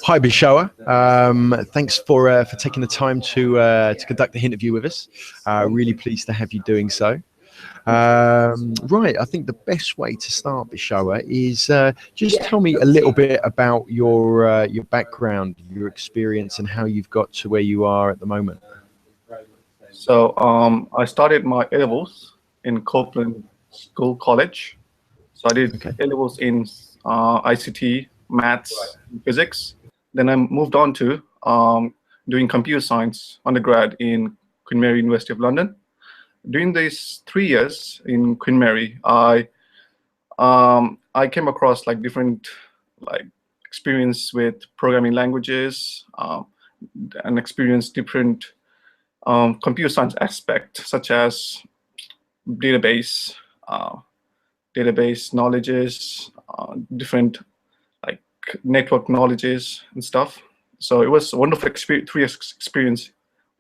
Hi, Bishoa. Thanks for taking the time to conduct the interview with us. Really pleased to have you doing so. Right, I think the best way to start, Bishoa, is just tell me a little bit about your background, your experience, and how you've got to where you are at the moment. So I started my A-levels in Copeland School College. So I did Okay. A-levels in ICT, maths, and physics. Then I moved on to doing computer science undergrad in Queen Mary University of London. During these 3 years in Queen Mary, I came across like different experience with programming languages and experienced different computer science aspects such as database, uh, database knowledges, different like network knowledges and stuff. So it was a wonderful experience, 3 years experience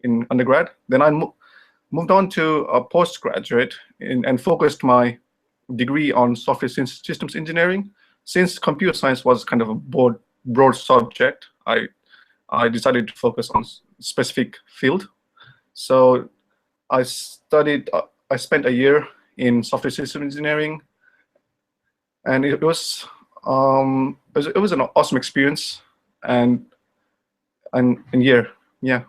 in undergrad. Then I moved on to a postgraduate and focused my degree on software systems engineering. Since computer science was kind of a broad subject, I decided to focus on specific field. So I spent a year in software system engineering, and it was an awesome experience and year, yeah.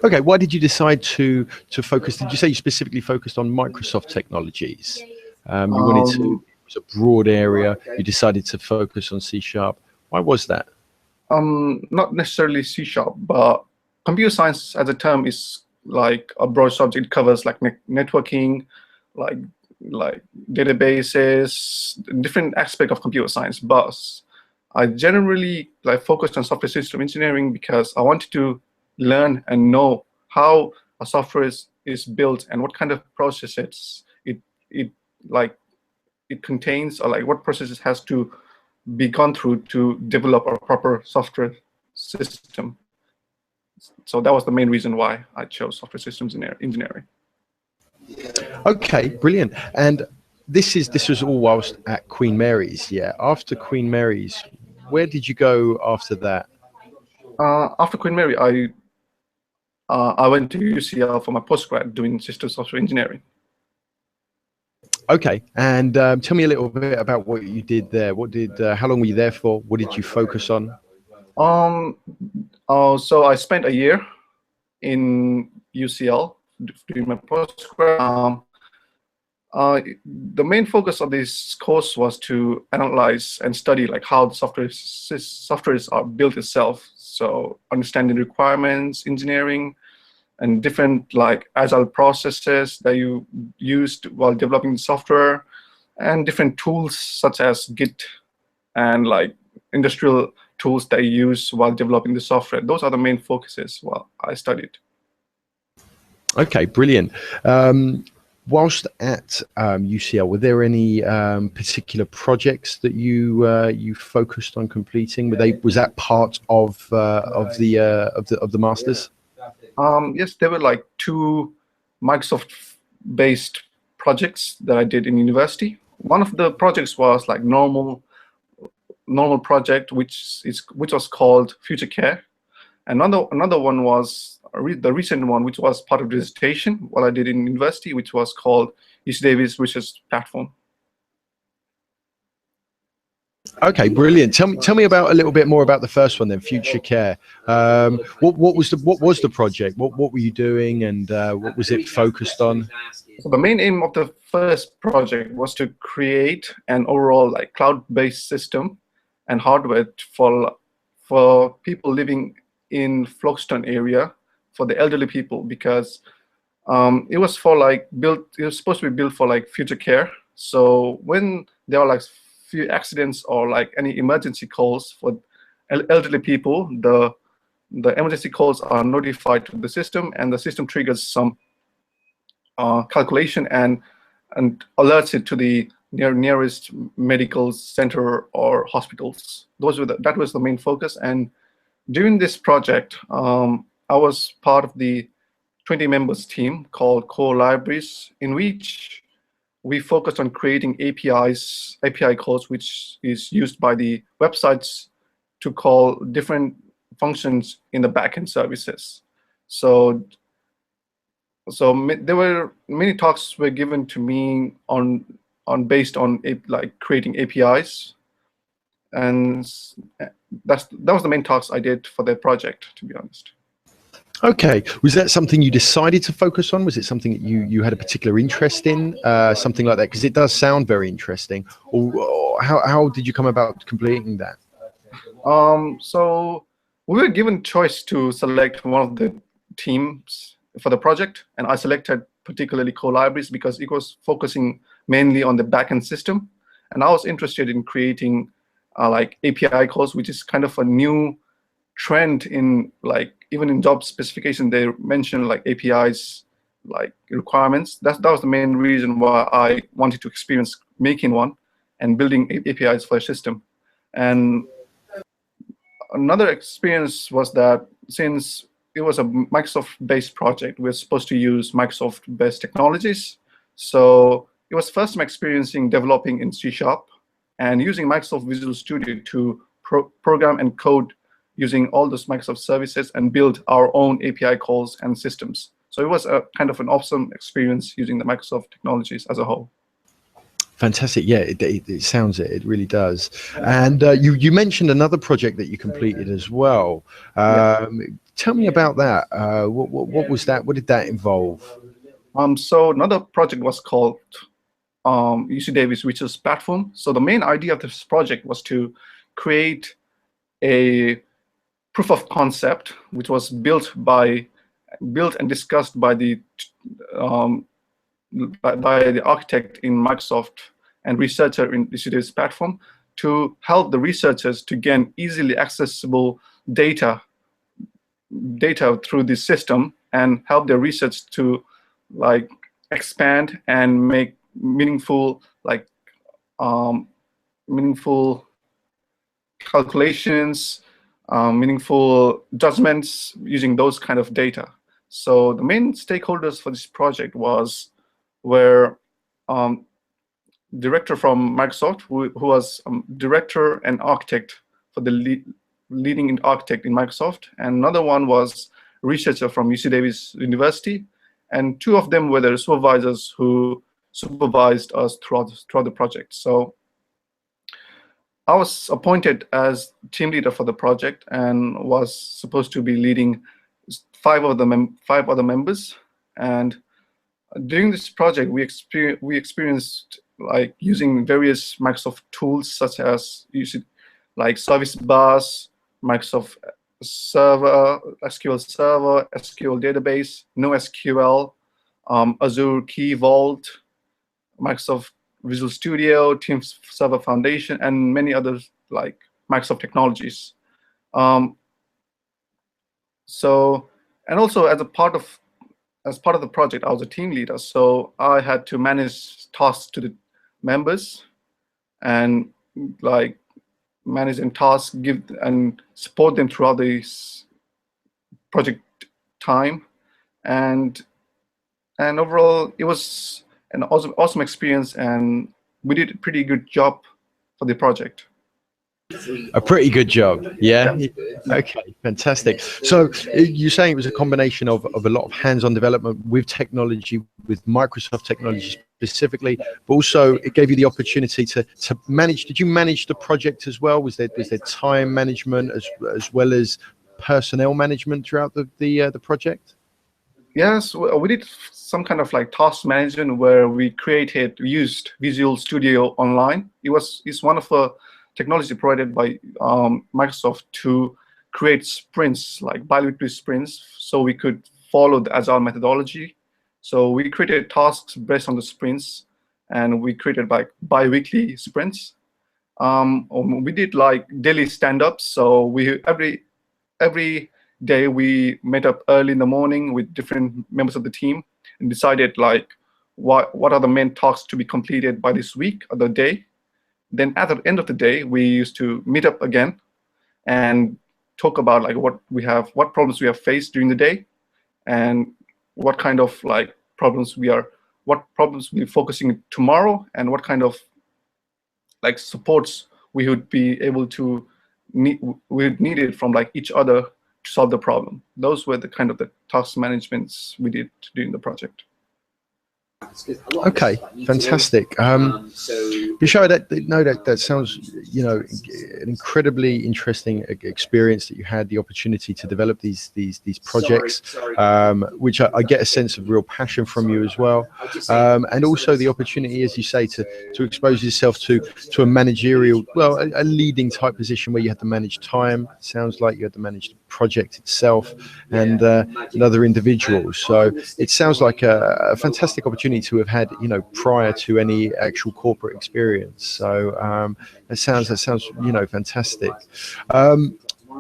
Okay, why did you decide to focus? Did you say you specifically focused on Microsoft technologies? You wanted to, it was a broad area. You decided to focus on C#. Why was that? Not necessarily C#, but computer science as a term is like a broad subject. It covers like networking, like databases, different aspect of computer science. But I generally focused on software system engineering because I wanted to learn and know how a software is built and what kind of processes it contains, or like what processes has to be gone through to develop a proper software system. So that was the main reason why I chose software systems engineering. Okay, brilliant. And this was all whilst at Queen Mary's, yeah. After Queen Mary's, where did you go after that? After Queen Mary, I went to UCL for my postgrad doing system software engineering. Okay, and tell me a little bit about what you did there. How long were you there for? What did you focus on? So I spent a year in UCL doing my postgrad. The main focus of this course was to analyze and study like how the softwares are built itself. So understanding requirements, engineering, and different like agile processes that you used while developing the software, and different tools such as Git and like industrial tools that you use while developing the software. Those are the main focuses while I studied. Okay, brilliant. Whilst at UCL, were there any particular projects that you focused on completing? Was that part of the masters? Yes, there were like 2 Microsoft-based projects that I did in university. One of the projects was like normal project, which was called Future Care. Another one was the recent one, which was part of the dissertation what I did in university, which was called UC Davis Research Platform. Okay, brilliant. Tell me about a little bit more about the first one then, Future Care. What was the project? What were you doing, and what was it focused on? So the main aim of the first project was to create an overall like cloud-based system and hardware for people living in Folkestone area, for the elderly people, because it was supposed to be built for like future care. So when there are like few accidents or like any emergency calls for elderly people, the emergency calls are notified to the system, and the system triggers some calculation and alerts it to the nearest medical center or hospitals. That was the main focus. And during this project, I was part of the 20 members team called Core Libraries, in which we focused on creating API calls, which is used by the websites to call different functions in the backend services. So there were many talks were given to me on based on like creating APIs, and that was the main talks I did for the project, to be honest. Okay, was that something you decided to focus on? Was it something that you had a particular interest in, something like that? Because it does sound very interesting. Or how did you come about completing that? So we were given choice to select one of the teams for the project, and I selected particularly co-libraries because it was focusing mainly on the backend system, and I was interested in creating like API calls, which is kind of a new trend in, like, even in job specification they mention like APIs like requirements. That was the main reason why I wanted to experience making one and building APIs for a system. And another experience was that since it was a Microsoft-based project, we were supposed to use Microsoft-based technologies. So it was first time experiencing developing in C# and using Microsoft Visual Studio to program and code using all those Microsoft services and build our own API calls and systems. So it was a kind of an awesome experience using the Microsoft technologies as a whole. Fantastic. Yeah, it sounds it. It really does. And you mentioned another project that you completed as well. Tell me about that. What was that? What did that involve? So another project was called UC Davis Research Platform. So the main idea of this project was to create a proof of concept, which was built and discussed by the architect in Microsoft and researcher in UC Davis platform, to help the researchers to gain easily accessible data through this system and help their research to like expand and make meaningful calculations, meaningful judgments using those kind of data. So the main stakeholders for this project were director from Microsoft, who was director and architect for the leading architect in Microsoft, and another one was a researcher from UC Davis University, and two of them were the supervisors who supervised us throughout the project. So I was appointed as team leader for the project and was supposed to be leading five other members. And during this project, we experienced like using various Microsoft tools such as like Service Bus, Microsoft Server, SQL Server, SQL Database, NoSQL, Azure Key Vault, Microsoft Visual Studio, Teams Server Foundation, and many others like Microsoft technologies. So, and also as part of the project, I was a team leader, so I had to manage tasks to the members and like manage and tasks, give and support them throughout this project time, and overall it was an awesome experience, and we did a pretty good job for the project. A pretty good job, yeah. Okay, fantastic. So you're saying it was a combination of a lot of hands-on development with technology, with Microsoft technology specifically, but also it gave you the opportunity to manage. Did you manage the project as well? Was there time management as well as personnel management throughout the project? Yes, we did some kind of like task management where we used Visual Studio Online. It's one of the technology provided by Microsoft to create sprints, like bi-weekly sprints, so we could follow the Agile methodology. So we created tasks based on the sprints, and we created like bi-weekly sprints. We did like daily stand-ups. So we every day we met up early in the morning with different members of the team and decided like what are the main tasks to be completed by this week or the day. Then at the end of the day, we used to meet up again and talk about like what problems we have faced during the day, and what kind of like problems we are what problems we'll be focusing tomorrow, and what kind of like supports we would be able to we would need it from like each other to solve the problem. Those were the kind of the task managements we did during the project. Okay, fantastic. Bishara, that sounds, you know, an incredibly interesting experience that you had the opportunity to develop these projects, which I get a sense of real passion from you as well, and also the opportunity, as you say, to expose yourself to a managerial, well, a leading type position where you had to manage time. Sounds like you had to manage the project itself and other individuals. So it sounds like a fantastic opportunity to have had, you know, prior to any actual corporate experience. So that sounds you know, fantastic.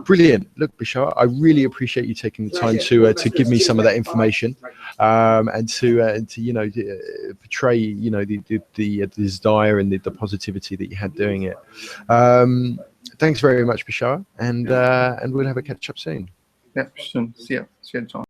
Brilliant. Look, Bishara, I really appreciate you taking the time to give me some of that information, and to you know, portray, you know, the desire and the positivity that you had doing it. Thanks very much, Bishara, and we'll have a catch up soon. Yeah, soon. See ya, John.